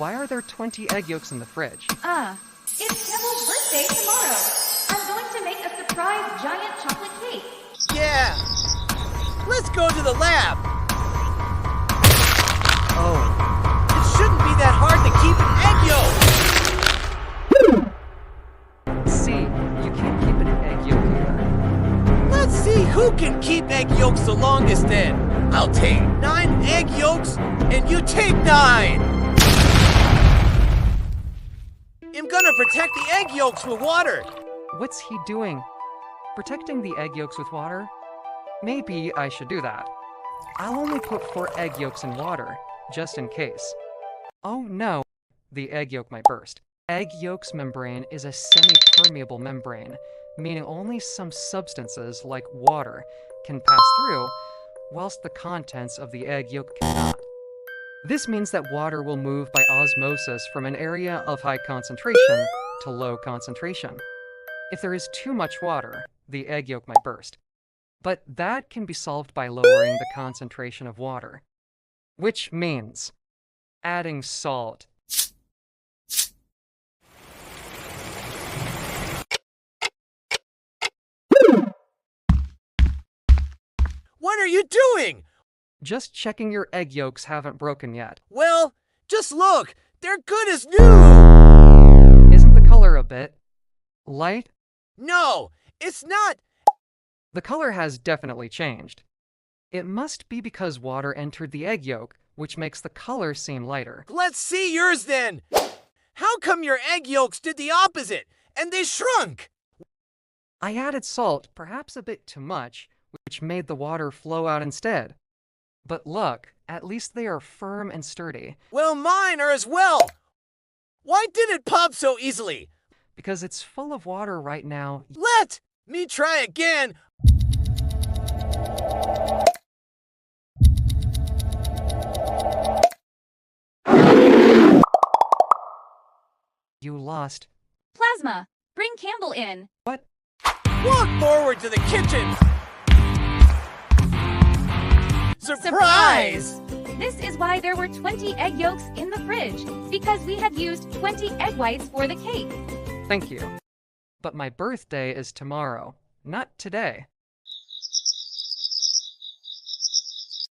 Why are there 20 egg yolks in the fridge? It's Campbell's birthday tomorrow. I'm going to make a surprise giant chocolate cake. Yeah! Let's go to the lab! Oh, It shouldn't be that hard to keep an egg yolk! see, you can't keep an egg yolk here. Let's see who can keep egg yolks the longest then. I'll take 9 egg yolks, and you take 9! I'm gonna protect the egg yolks with water. What's he doing? Protecting the egg yolks with water? Maybe I should do that. I'll only put 4 egg yolks in water, just in case. Oh no, the egg yolk might burst. Egg yolk's membrane is a semi-permeable membrane, meaning only some substances, like water, can pass through, whilst the contents of the egg yolk cannot. This means that water will move by osmosis from an area of high concentration to low concentration. If there is too much water, the egg yolk might burst. But that can be solved by lowering the concentration of water, which means adding salt. What are you doing? Just checking your egg yolks haven't broken yet. Well, just look. They're good as new. Isn't the color a bit light? No, it's not. The color has definitely changed. It must be because water entered the egg yolk, which makes the color seem lighter. Let's see yours then. How come your egg yolks did the opposite and they shrunk? I added salt, perhaps a bit too much, which made the water flow out instead. But look, at least they are firm and sturdy, Well, mine are as well. Why did it pop so easily? because it's full of water right now. Let me try again. You lost. Plasma, bring Campbell in. What? Walk forward to the kitchen. Surprise! This is why there were 20 egg yolks in the fridge, because we had used 20 egg whites for the cake. Thank you. But my birthday is tomorrow, not today.